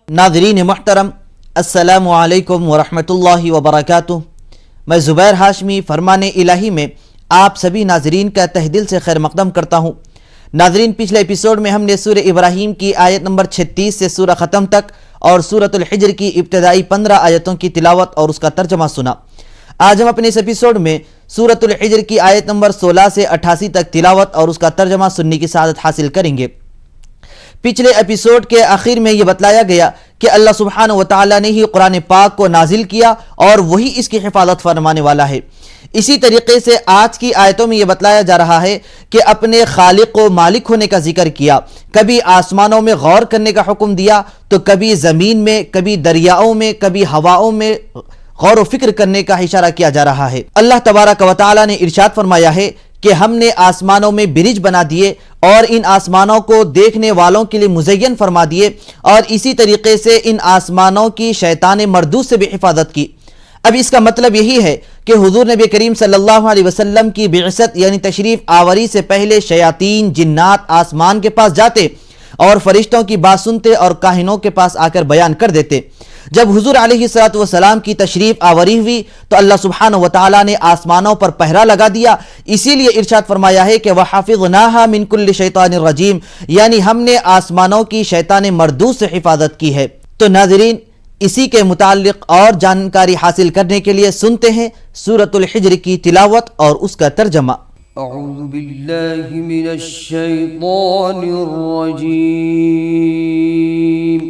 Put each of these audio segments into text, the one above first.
नाज़रीन मुहतरम, अस्सलामु अलैकुम वरहमतुल्लाहि वबरकातुह। मैं ज़ुबैर हाशमी फरमाने इलाही में आप सभी नाज़रीन का तहे दिल से खैर मक़दम करता हूँ। नाज़रीन, पिछले एपिसोड में हमने सूरह इब्राहीम की आयत नंबर 36 से सूरह ख़त्म तक और सूरतुल हिज्र की इब्तिदाई 15 आयतों की तिलावत और उसका तर्जमा सुना। आज हम अपने इस एपिसोड में सूरतुल हिज्र की आयत नंबर 16 से 88 तक तिलावत और उसका तर्जमा सुनने की सआदत हासिल करेंगे। पिछले एपिसोड के आखिर में यह बतलाया गया कि अल्लाह सुब्हानहू व तआला ने ही कुरान पाक को नाजिल किया और वही इसकी हिफाजत फरमाने वाला है। इसी तरीके से आज की आयतों में यह बतलाया जा रहा है कि अपने खालिक व मालिक होने का जिक्र किया। कभी आसमानों में गौर करने का हुक्म दिया तो कभी ज़मीन में, कभी दरियाओं में, कभी हवाओं में गौर व फिक्र करने का इशारा किया जा रहा है। अल्लाह तबारक व तआला ने इरशाद फरमाया है कि हमने आसमानों में ब्रिज बना दिए और इन आसमानों को देखने वालों के लिए मुज़य्यन फरमा दिए और इसी तरीके से इन आसमानों की शैतान मरदूद से भी हिफाजत की। अब इसका मतलब यही है कि हुजूर नबी करीम सल्लल्लाहु अलैहि वसल्लम की बिअसत यानी तशरीफ आवरी से पहले शयातीन जिन्नात आसमान के पास जाते और फरिश्तों की बात सुनते और काहिनों के पास आकर बयान कर देते। जब हुजूर अलैहिस्सलातु वस्सलाम की तशरीफ आवरी हुई तो अल्लाह सुब्हानहू व तआला ने आसमानों पर पहरा लगा दिया। इसीलिए इरशाद फरमाया है कि वहफ़िज़नाहा मिन कुल्लि शैतानिर रजीम, यानी हमने आसमानों की शैतान मरदूद से हिफाजत की है। तो नाज़रीन, इसी के मुताल्लिक़ और जानकारी हासिल करने के लिए सुनते हैं सूरतुल हिज्र की तिलावत और उसका तर्जमा। अऊज़ु बिल्लाहि मिनश शैतानिर रजीम।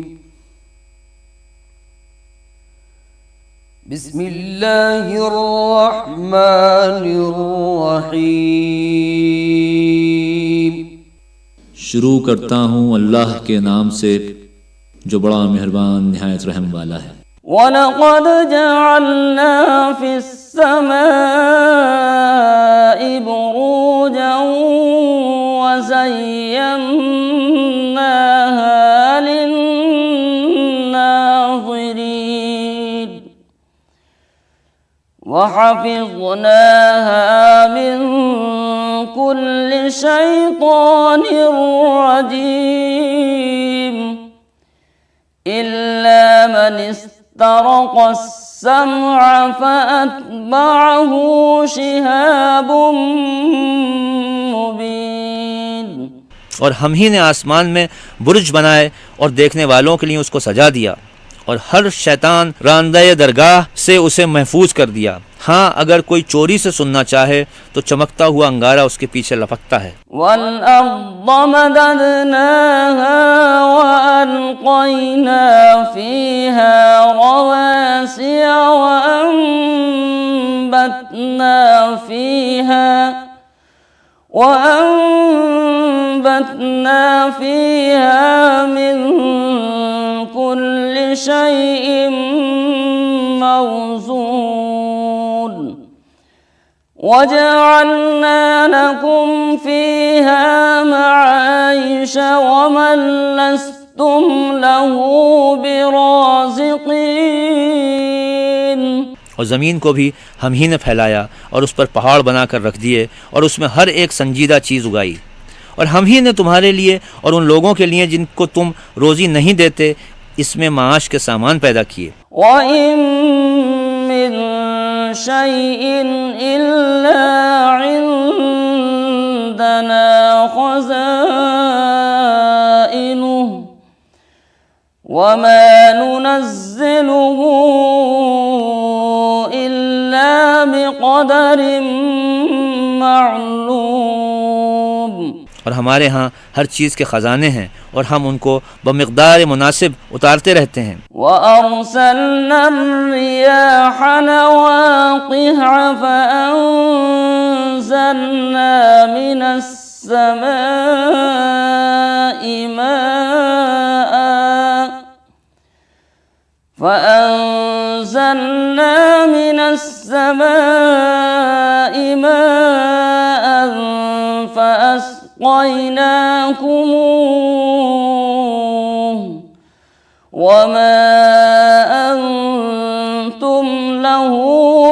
बिस्मिल्लाहिर रहमानिर रहीम। शुरू करता हूँ अल्लाह के नाम से जो बड़ा मेहरबान निहायत रहम वाला है। वलक़द जअलना फिस्समाइ बुरूजन वज़य्यन्नाहा लिन्नाज़िरीन वहफ़िज़नाहा मिन कुल्लि शैतानिर रजीम इल्ला मन इस्तरक़स सम्अ फ़अत्बअहु शिहाबुम मुबीन। और हम ही ने आसमान में बुर्ज बनाए और देखने वालों के लिए उसको सजा दिया और हर शैतान रांदे दरगाह से उसे महफूज कर दिया। हाँ, अगर कोई चोरी से सुनना चाहे तो चमकता हुआ अंगारा उसके पीछे लपकता है। वल-अर्ज़ मददनाहा वअल्क़ैना फ़ीहा रवासिय वअंबतना फ़ीहा मिन कुल्लि शैइन मौज़ून वजअलना लकुम फ़ीहा मआइश वमन लस्तुम लहू बिराज़िक़ीन। और ज़मीन को भी हम ही ने फैलाया और उस पर पहाड़ बनाकर रख दिए और उसमें हर एक संजीदा चीज़ उगाई। और हम ही ने तुम्हारे लिए और उन लोगों के लिए जिनको तुम रोज़ी नहीं देते इसमें माश के सामान पैदा किए। वइन मिन शैइन इल्ला इंदना खज़ाइनुहु वमा नुनज़्ज़िलुहु इल्ला बिक़दरिन मालूम। और हमारे यहाँ हर चीज़ के ख़जाने हैं और हम उनको बमिक़दार मुनासिब उतारते रहते हैं। वअरसलना अर्रियाह लवाक़िह फ़अंज़लना मिनस समाइ माअ फ़अस्क़यनाकुमूह वमा अंतुम लहू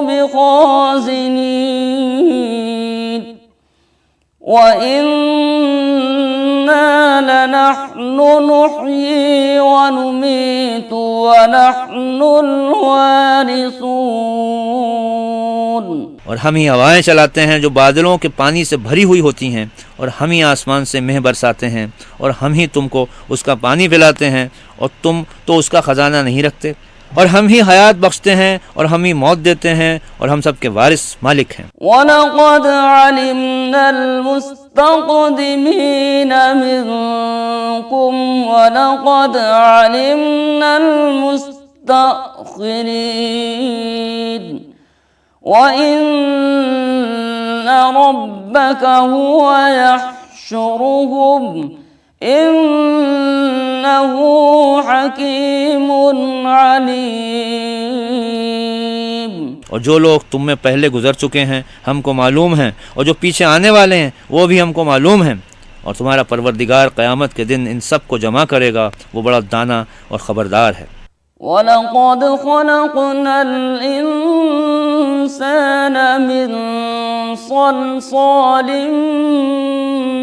बिख़ाज़िनीन व इन्ना लनहनु नुह्यी व नुमीतु ونحن الوارثون और हम ही हवाएं चलाते हैं जो बादलों के पानी से भरी हुई होती हैं, और हम ही आसमान से मेह बरसाते हैं, और हम ही तुमको उसका पानी पिलाते हैं, और तुम तो उसका खजाना नहीं रखते, और हम ही हयात बख्शते हैं और हम ही मौत देते हैं, और हम सब के वारिस मालिक हैं। वलक़द अलिमना अलमुस्तक़दिमीन मिनकुम वलक़द अलिमना अलमुस्तअख़िरीन वइन्न रब्बक हुवा यहशुरुहुम इन्नहु हकीमुन अलीम। और जो लोग तुम में पहले गुजर चुके हैं हमको मालूम हैं, और जो पीछे आने वाले हैं वो भी हमको मालूम हैं, और तुम्हारा परवरदिगार क़यामत के दिन इन सब को जमा करेगा, वो बड़ा दाना और ख़बरदार है। वलक़द ख़लक़नल इंसान मिन सलसालिम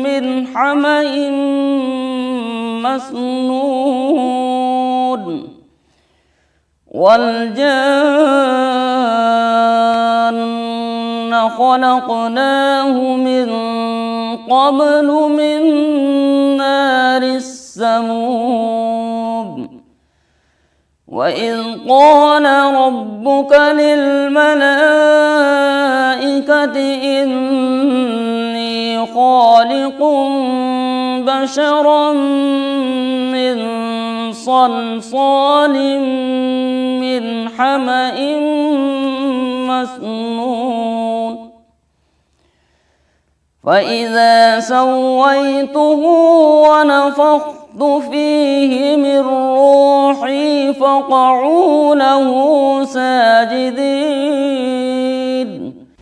मिन हमइन मस्नून वल्जान्न ख़लक़नाहु मिन क़ब्लु मिन नारिस समूम वइज़ क़ाल रब्बुक लिल्मलाइकति इन्नी ख़ालिक़ुम बशरन मिन सलसालिम मिन हमइन मस्नून फ़इज़ा सव्वय्तुहु वनफ़ख़्तु फ़ीहि मिन रूही फ़क़अू लहू साजिदीन।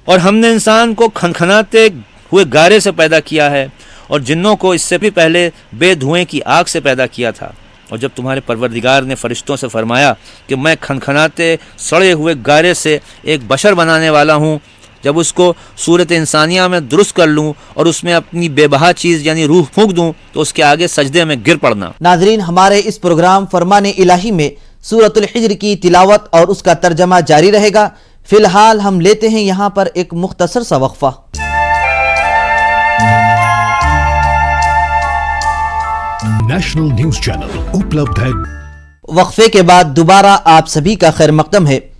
और हमने इंसान को खनखनाते हुए गारे से पैदा किया है, और जिन्नों को इससे भी पहले बेधुएं की आग से पैदा किया था। और जब तुम्हारे परवरदिगार ने फरिश्तों से फरमाया कि मैं खनखनाते सड़े हुए गारे से एक बशर बनाने वाला हूँ, जब उसको सूरत इंसानिया में दुरुस्त कर लूँ और उसमें अपनी बेबहा चीज़ यानी रूह फूंक दूँ, तो उसके आगे सजदे में गिर पड़ना। नाजरीन, हमारे इस प्रोग्राम फरमान इलाही में सूरतुल हिज्र की तिलावत और उसका तर्जमा जारी रहेगा। फिलहाल हम लेते हैं यहाँ पर एक मुख्तसर सा वक्फा। नेशनल न्यूज चैनल उपलब्ध है। वक्फे के बाद दोबारा आप सभी का खैर मकदम है।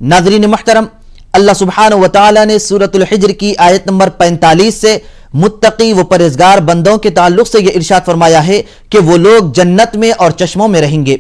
नाजरीन मुहतरम, अल्लाह सुब्हानहु व तआला ने सूरतुल हिज्र की आयत नंबर 45 से मुत्तकी व परहेजगार बंदों के ताल्लुक से यह इरशाद फरमाया है कि वो लोग जन्नत में और चश्मों में रहेंगे।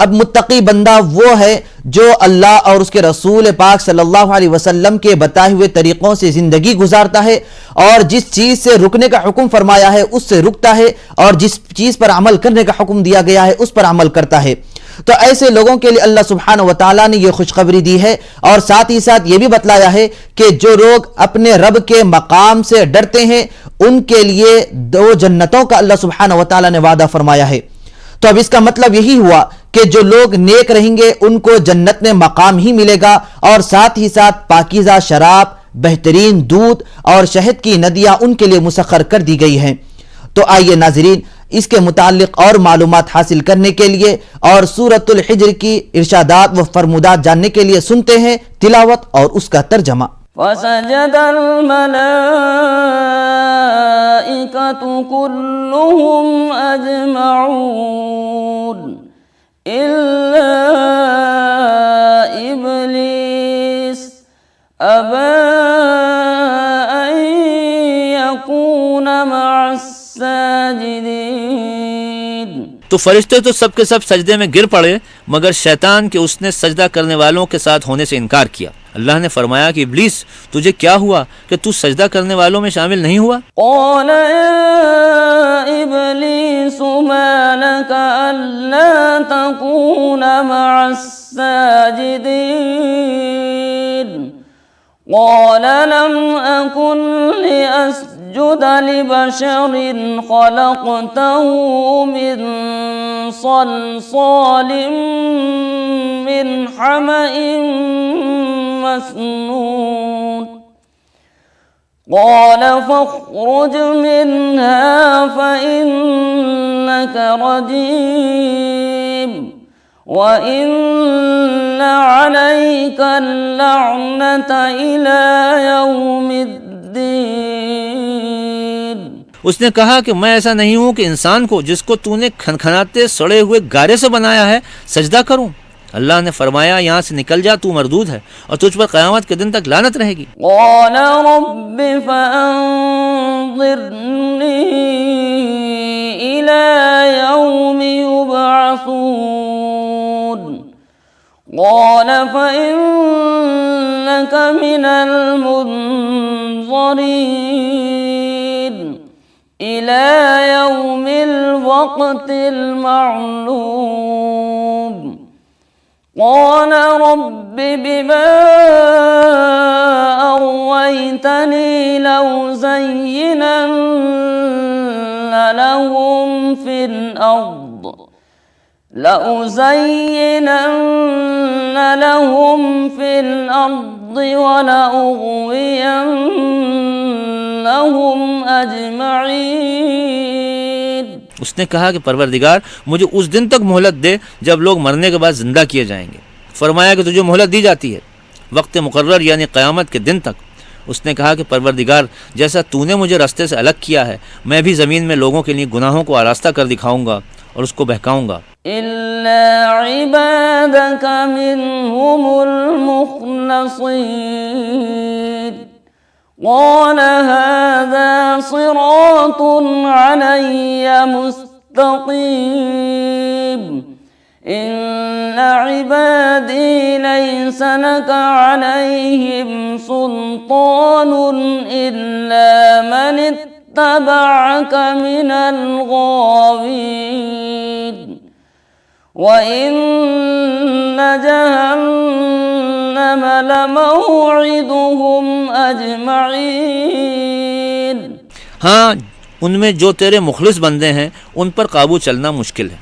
अब मुत्तकी बंदा वो है जो अल्लाह और उसके रसूल पाक सल्लल्लाहु अलैहि वसल्लम के बताए हुए तरीक़ों से ज़िंदगी गुजारता है, और जिस चीज़ से रुकने का हुक्म फरमाया है उससे रुकता है, और जिस चीज़ पर अमल करने का हुक्म दिया गया है उस पर अमल करता है। तो ऐसे लोगों के लिए अल्लाह सुब्हानहु व तआला ने यह खुशखबरी दी है, और साथ ही साथ ये भी बतलाया है कि जो लोग अपने रब के मकाम से डरते हैं उनके लिए 2 जन्नतों का अल्लाह सुब्हानहु व तआला ने वादा फरमाया है। तो अब इसका मतलब यही हुआ कि जो लोग नेक रहेंगे उनको जन्नत में मकाम ही मिलेगा, और साथ ही साथ पाकीज़ा शराब, बेहतरीन दूध और शहद की नदियां उनके लिए मुसख्खर कर दी गई हैं। तो आइए नाजरीन, इसके मुतालिक और मालूमात हासिल करने के लिए और सूरतुल हिज्र की इरशादात व फरमुदात जानने के लिए सुनते हैं तिलावत और उसका तर्जमा। फसजदल मलाइकतु कुल्लुहुम अजमऊन इल्ला इब्लीस अबा अन यकून मअस साजिदीन। तो फरिश्ते तो सब के सब सजदे में गिर पड़े, मगर शैतान के उसने सजदा करने वालों के साथ होने से इनकार किया। अल्लाह ने फरमाया कि इब्लीस, तुझे क्या हुआ कि तू सजदा करने वालों में शामिल नहीं हुआ? क़ाल या इब्लीस मा लका अल्ला तकून मअस साजिदीन क़ाल लम अकुन लिअस्जुद लिबशरिन ख़लक़तहु मिन सलसालिम मिन हमइन मस्नून क़ाल फ़ख़्रुज मिन्हा फ़इन्नक रजीम وإن عليك اللعنة إلى يوم الدين। उसने कहा कि मैं ऐसा नहीं हूं कि इंसान को जिसको तूने खनखनाते सड़े हुए गारे से बनाया है सजदा करूं। अल्लाह ने फरमाया, यहाँ से निकल जा, तू मरदूद है और तुझ पर क़यामत के दिन तक लानत रहेगी। قال رب فأنظرني إلى يوم يبعثون قال فإنك من المنظرين إلى يوم الوقت المعلوم قال رب بما أغويتني لأزينن لهم في الأرض ولأغوينهم أجمعين। उसने कहा कि परवरदिगार मुझे उस दिन तक मोहलत दे जब लोग मरने के बाद जिंदा किए जाएंगे। फरमाया कि तुझे मोहलत दी जाती है वक्त मुकर्रर यानी क़यामत के दिन तक। उसने कहा कि परवरदिगार जैसा तूने मुझे रास्ते से अलग किया है मैं भी ज़मीन में लोगों के लिए गुनाहों को आरास्ता कर दिखाऊंगा और उसको बहकाऊंगा। إلا عبادك منهم المخلصين قال هذا صراط علي مستقيم إن عبادي ليس لك عليهم سلطان إلا من اتبعك من الغاوين وإن جهنم لموعدهم أجمعين। हाँ, उनमें जो तेरे मुखलिस बंदे हैं उन पर काबू चलना मुश्किल है।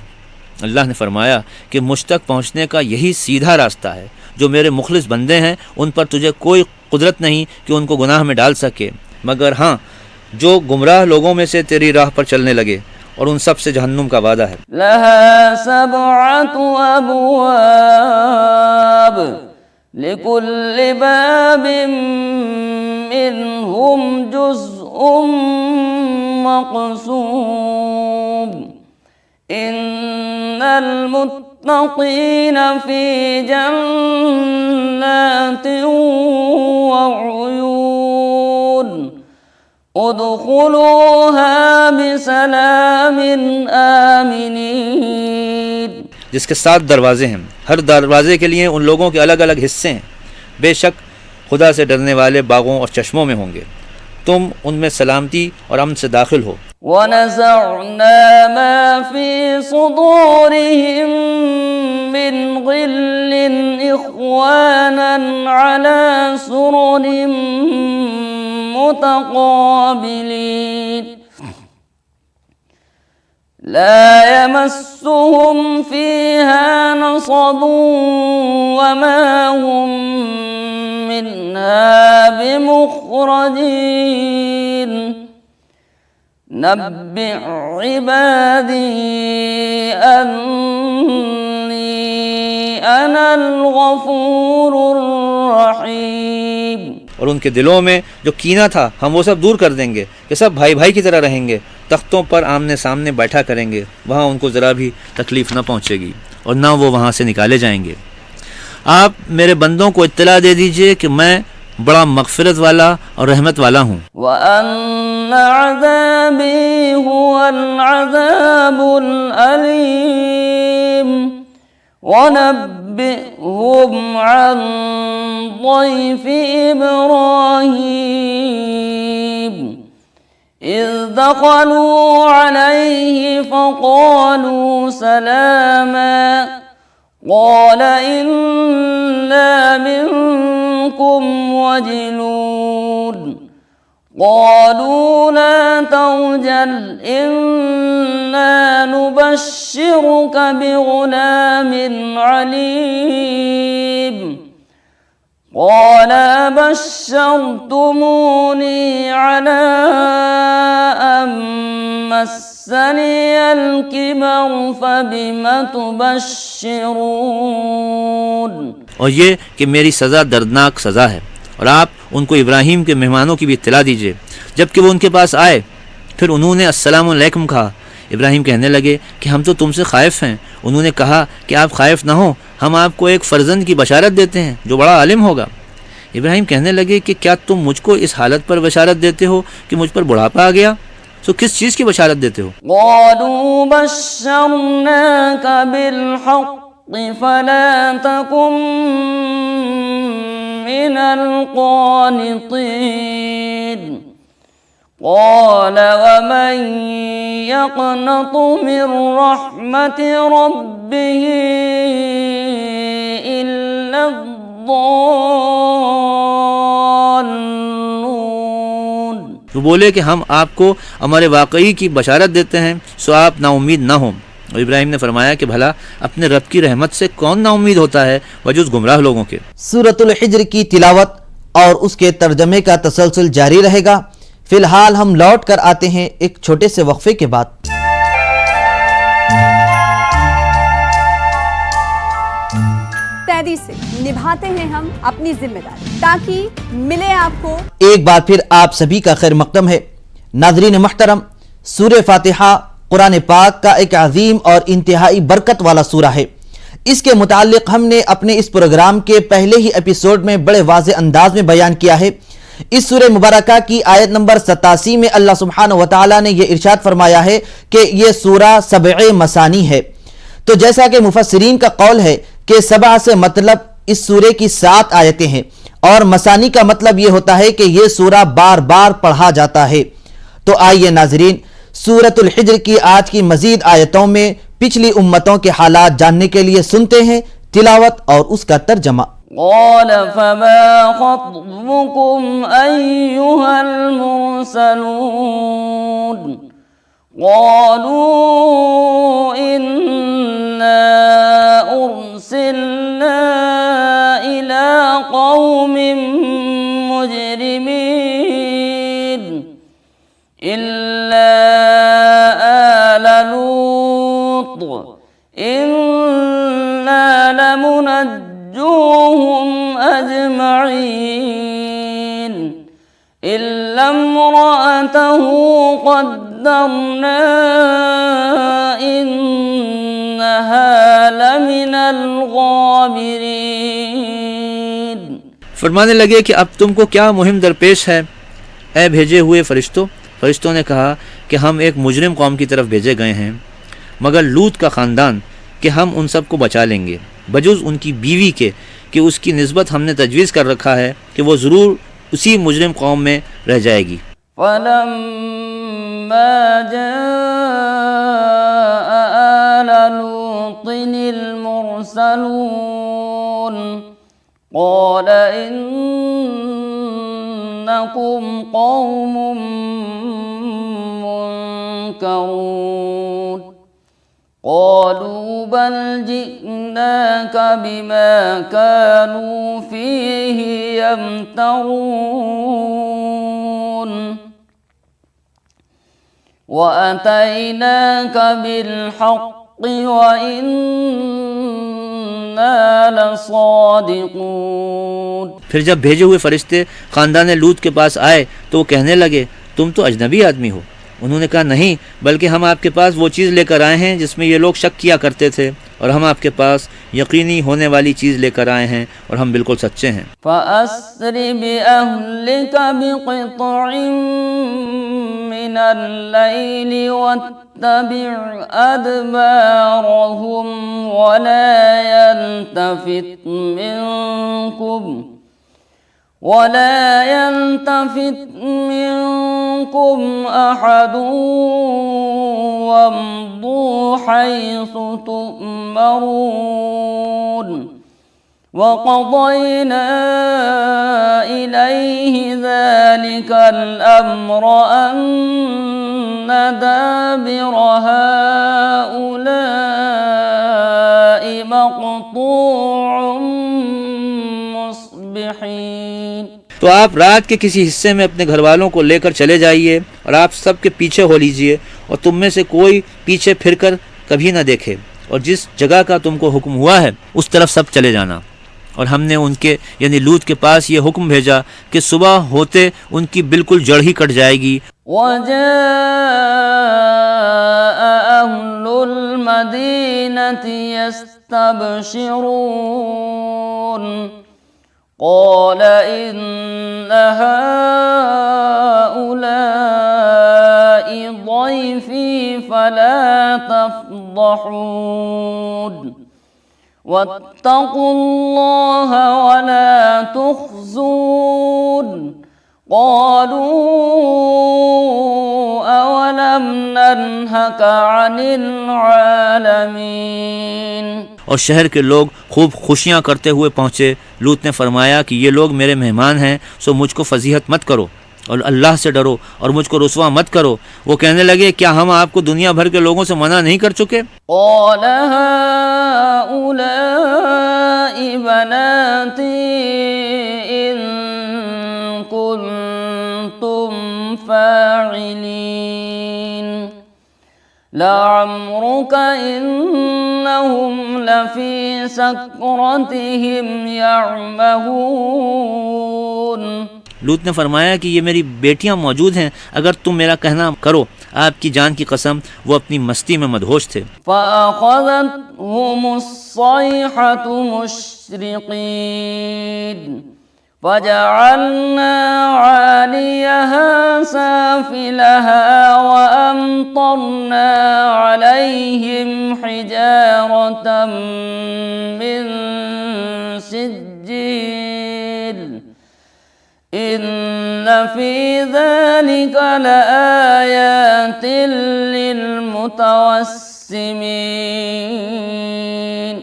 अल्लाह ने फरमाया कि मुझ तक पहुँचने का यही सीधा रास्ता है। जो मेरे मुखलिस बंदे हैं उन पर तुझे कोई कुदरत नहीं कि उनको गुनाह में डाल सके, मगर हाँ जो गुमराह लोगों में से तेरी राह पर चलने लगे और उन सब से जहन्नुम का वादा है। लहा सबअतु अबवाब लिकुल्लि बाबिन मिनहुम जुज़उम मक़सूम इन्नल मुत्तक़ीन फी जन्नातिन व उयून उदखुलूहा बिसलामिन आमिनीन। जिसके 7 दरवाजे हैं, हर दरवाजे के लिए उन लोगों के अलग अलग हिस्से हैं। बेशक खुदा से डरने वाले बागों और चश्मों में होंगे, तुम उनमें सलामती और अमन से दाखिल हो। वनज़अना मा फी सुदूरिहिम मिन गिल्लिन इख्वानन अला सुरुरिन मुतक़ाबिलीन ला यमस्सुहुम फीहा नसब वमा हुम मिन्हा बिमुख़रजीन नब्बि इबादी अन्नी अनल गफूरुर रहीम। और उनके दिलों में जो कीना था हम वो सब दूर कर देंगे कि सब भाई भाई की तरह रहेंगे, तख्तों पर आमने सामने बैठा करेंगे, वहाँ उनको ज़रा भी तकलीफ़ न पहुँचेगी और ना वो वहाँ से निकाले जाएंगे। आप मेरे बंदों को इत्तला दे दीजिए कि मैं बड़ा मग़फ़िरत वाला और रहमत वाला हूँ। वअन्न अज़ाबी हुवल अज़ाबुल अलीम वनब्बिहुम अन ضيफि इब्राहीम इज़ दख़लू अलैहि फ़क़ालू सलामा क़ाल इन्ना मिनकुम वजिलून क़ालू ला तवजल इन्ना नुबश्शिरुक बिग़ुलामिन अलीम قال بشرتموني على أن मस्सनी अल-किबर फबिम तुबश्शिरून। और ये कि मेरी सज़ा दर्दनाक सज़ा है। और आप उनको इब्राहिम के मेहमानों की भी इत्तला दीजिए। जबकि वो उनके पास आए, फिर उन्होंने अस्सलामु अलैकुम कहा। इब्राहिम कहने लगे कि हम तो तुमसे खाइफ हैं। उन्होंने कहा कि आप खाइफ ना हो, हम आपको एक फ़र्जंद की बशारत देते हैं जो बड़ा आलिम होगा। इब्राहिम कहने लगे कि क्या तुम मुझको इस हालत पर बशारत देते हो कि मुझ पर बुढ़ापा आ गया? तो किस चीज़ की बशारत देते हो? क़ालू बश्शरनाका बिल-हक़्क़ि फला तकुम मिनल क़ानितीन। क़ाल वमन यक़नतु मिन रहमति रब्बिही इल्ला ज़ाल्लून। वो बोले कि हम आपको हमारे वाकई की बशारत देते हैं, सो आप नाउम्मीद ना हो। और इब्राहिम ने फरमाया कि भला अपने रब की रहमत से कौन नाउम्मीद होता है वजूद गुमराह लोगों के। सूरतुल हिज्र की तिलावत और उसके तर्जमे का तसलसल जारी रहेगा। फिलहाल हम लौट कर आते हैं एक छोटे से वक्फे के बाद। तैदी से निभाते हैं हम अपनी जिम्मेदारी ताकि मिले आपको। एक बार फिर आप सभी का खैर मकदम है। नाज़रीन मोहतरम, सूरह फातिहा कुरान पाक का एक अजीम और इंतहाई बरकत वाला सूरा है। इसके मुताल्लिक हमने अपने इस प्रोग्राम के पहले ही एपिसोड में बड़े वाज़े अंदाज में बयान किया है। इस सूरह मुबारका की आयत नंबर 87 में अल्लाह सुब्हानहु व तआला ने यह इरशाद फरमाया है कि यह सूरा सबअ मसानी है। तो जैसा कि मुफस्सिरीन का कौल है कि सबअ से मतलब इस सूरे की 7 आयतें हैं और मसानी का मतलब यह होता है कि यह सूरा बार बार पढ़ा जाता है। तो आइए नाजरीन, सूरतुल हिज्र की आज की मजीद आयतों में पिछली उम्मतों के हालात जानने के लिए सुनते हैं तिलावत और उसका तर्जमा। क़ाल फमा ख़त्बुकुम अय्युहल मुरसलून। क़ालू इन्ना उरसिलना इला क़ौमिन मुजरिमीन इल्ला आल लूत इन्ना लमुनज्जूहुम अजमईन इल्ला इम्रअतहु क़द्दरना इन्नहा लमिनल गाबिरीन। फरमाने लगे कि अब तुमको क्या मुहिम दरपेश है ए भेजे हुए फरिश्तों? फरिश्तों ने कहा कि हम एक मुजरिम कौम की तरफ भेजे गए हैं, मगर लूत का ख़ानदान कि हम उन सब को बचा लेंगे बजुज़ उनकी बीवी के कि उसकी निस्बत हमने तजवीज़ कर रखा है कि वो ज़रूर उसी मुजरिम कौम में रह जाएगी। फलम्मा जाअ आल लूतिनिल मुरसलून क़ाल इन्नकुम क़ौमुम मुनकरून। क़ालू बल जि'नाक बिमा कानू फ़ीहि यमतरून व अतैनाक बिल-हक़्क़ि व इन्ना लसादिक़ून। फिर जब भेजे हुए फरिश्ते ख़ानदान लूत के पास आए तो वो कहने लगे तुम तो अजनबी आदमी हो। उन्होंने कहा नहीं, बल्कि हम आपके पास वो चीज़ लेकर आए हैं जिसमें ये लोग शक किया करते थे, और हम आपके पास यकीनी होने वाली चीज़ लेकर आए हैं और हम बिल्कुल सच्चे हैं। फ़अस्रि बिअहलिका बिक़ित्अइन मिनल लैलि वत्तबि' अदबारहुम वला यल्तफित मिनकुम अहद वम्दू हैसु तु'मरून वक़ज़यना इलैहि ज़ालिकल अम्र अन्न दाबिर हाउलाइ मक़तू'उन मुस्बिहीन। तो आप रात के किसी हिस्से में अपने घर वालों को लेकर चले जाइए और आप सबके पीछे हो लीजिए और तुम में से कोई पीछे फिरकर कभी न देखे, और जिस जगह का तुमको हुक्म हुआ है उस तरफ सब चले जाना। और हमने उनके यानी लूत के पास ये हुक्म भेजा कि सुबह होते उनकी बिल्कुल जड़ ही कट जाएगी। अहलुल मदीनति यस्तबशिरून क़ाल इन्न हाउलाइ ज़ैफ़ी फ़ला तफ़्ज़हून वत्तक़ुल्लाह वला तुख़्ज़ून क़ालू अवलम नन्हक अनिल आलमीन। और शहर के लोग खूब खुशियां करते हुए पहुँचे। लूत ने फरमाया कि ये लोग मेरे मेहमान हैं, सो मुझको फजीहत मत करो और अल्लाह से डरो और मुझको रुसवा मत करो। वो कहने लगे, क्या हम आपको दुनिया भर के लोगों से मना नहीं कर चुके? क़ाल हाउलाइ बनाती इन कुन्तुम फ़ाइलीन लअम्रुक इन्नहुम लफ़ी सकरतिहिम यअमहून। लूत ने फरमाया कि ये मेरी बेटियां मौजूद हैं, अगर तुम मेरा कहना करो। आपकी जान की कसम वो अपनी मस्ती में मदहोश थे। फ़अख़ज़तहुमुस्सैहतु मुश्रिक़ीन फ़जअलना आलियहा साफ़िलहा वअमतरना अलैहिम हिजारतम मिन सिज्जील इन्न फ़ी ज़ालिक लआयातिन लिलमुतवस्सिमीन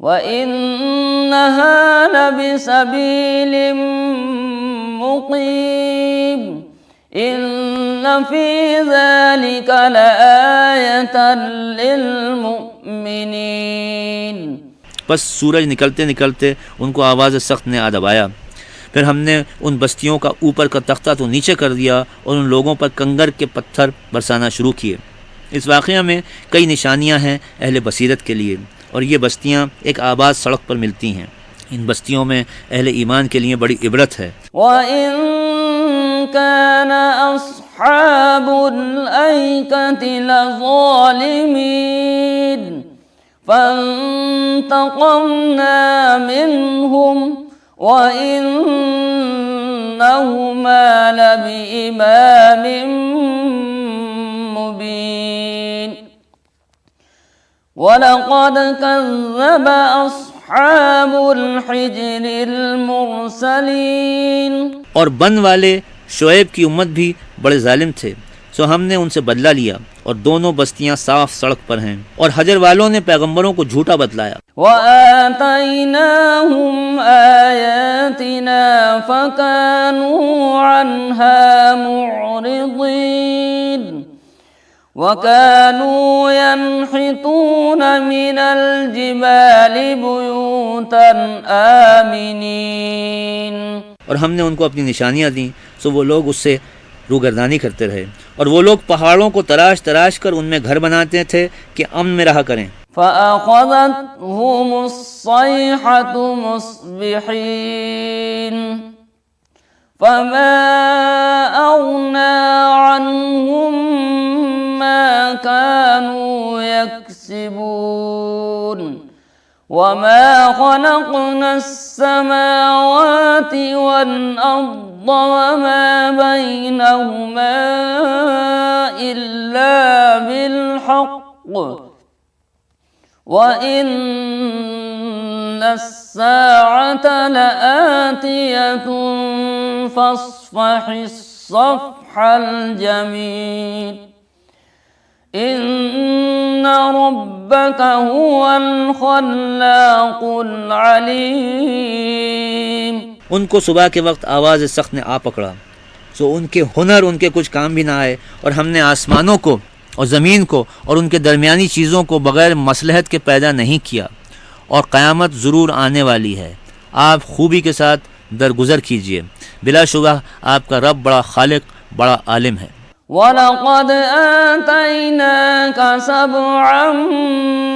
व इन्नहा लबिसबीलिम मुक़ीम इन्न फ़ी ज़ालिक लआयतन लिलमुमिनीन। बस सूरज निकलते निकलते उनको आवाज़ सख्त ने आ दबाया। फिर हमने उन बस्तियों का ऊपर का तख्ता तो नीचे कर दिया और उन लोगों पर कंगर के पत्थर बरसाना शुरू किए। इस वाक़या में कई निशानियां हैं अहले बसीरत के लिए, और ये बस्तियां एक आबाद सड़क पर मिलती हैं। इन बस्तियों में अहले ईमान के लिए बड़ी इबरत है। वइन कान अस्हाबुल ऐकति लज़ालिमीन फंतक़मना मिनहुम वइन्नहुमा लबिइमामिम मुबीन वलक़द कज़्ज़ब अस्हाबुल हिज्रिल मुरसलीन। और बन वाले शुएब की उम्मत भी बड़े जालिम थे, सो हमने उनसे बदला लिया और दोनों बस्तियां साफ सड़क पर हैं। और हजर वालों ने पैगंबरों को झूठा बतलाया। वआतैनाहुम आयातिना फकानू अन्हा मुअरिदीन वकानू यनहितून मिनल जिबालि बुयूतन आमिनीन। और हमने उनको अपनी निशानियां दी, सो वो लोग उससे रूगर्दानी करते रहे। और वो लोग पहाड़ों को तराश तराश कर उनमें घर बनाते थे कि अमन में रहा करें। फ़अख़ज़तहुमुस्सैहतु मुस्बिहीन फ़मा अग़ना अन्हुम मा कानू यक्सिबून वमा ख़लक़नस्समावाति वल-अर्ज़ वमा बैनहुमा इल्ला बिल-हक़्क़ वइन्नस्साअत लआतियतुन फ़स्फ़हिस्सफ़्हल जमील इन्न रब्बक हुवल खल्लाक़ुल अलीम। उनको सुबह के वक्त आवाज़ सख्त ने आ पकड़ा, सो उनके हुनर उनके कुछ काम भी ना आए। और हमने आसमानों को और ज़मीन को और उनके दरमियानी चीज़ों को बग़ैर मसलहत के पैदा नहीं किया, और क़यामत ज़रूर आने वाली है। आप खूबी के साथ दरगुज़र कीजिए, बिलाशुबह आपका रब बड़ा खालिक बड़ा आलिम है। वलक़द आतैनाका सबअन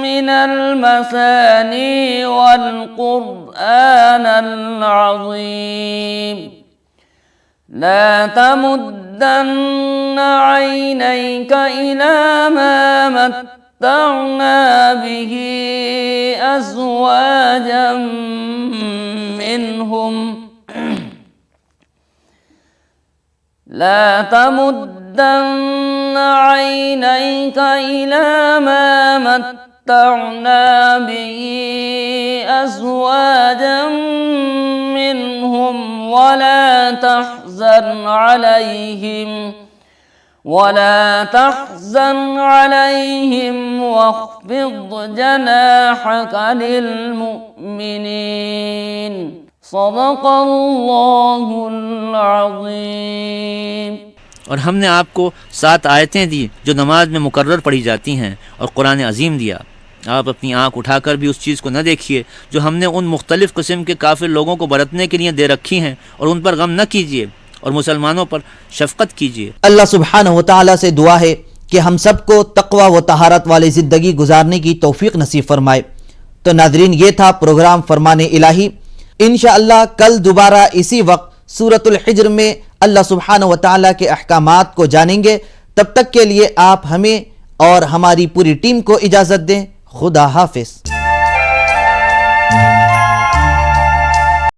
मिनल मसानी वल क़ुरआनल अज़ीम ला तमुद्दन्न ऐनैका इला मा मत्तअना बिही अज़वाजम मिनहुम ला तमुद्दन्न ऐनैका इला मा मत्तअना बिही अज़वाजम मिनहुम वला तहज़न अलैहिम वख़्फ़िज़ जनाहक लिलमुअ्मिनीन सदक़ल्लाहुल अज़ीम। और हमने आपको 7 आयतें दी जो नमाज में मुकर्रर पढ़ी जाती हैं और कुरान अज़ीम दिया। आप अपनी आँख उठाकर भी उस चीज़ को न देखिए जो हमने उन मुख्तलिफ़ किस्म के काफिर लोगों को बरतने के लिए दे रखी हैं, और उन पर गम न कीजिए और मुसलमानों पर शफ़क़त कीजिए। अल्लाह सुब्हानहु व तआला से दुआ है कि हम सबको तक़वा व तहारत वाली ज़िंदगी गुजारने की तौफ़ीक़ नसीब फरमाए। तो नाज़रीन, ये था प्रोग्राम फ़रमान इलाही। इंशाअल्लाह कल दोबारा इसी वक्त सूरतुल हिज्र में अल्लाह सुब्हानहु व तआला के अहकामात को जानेंगे। तब तक के लिए आप हमें और हमारी पूरी टीम को इजाज़त दें। खुदा हाफिज़।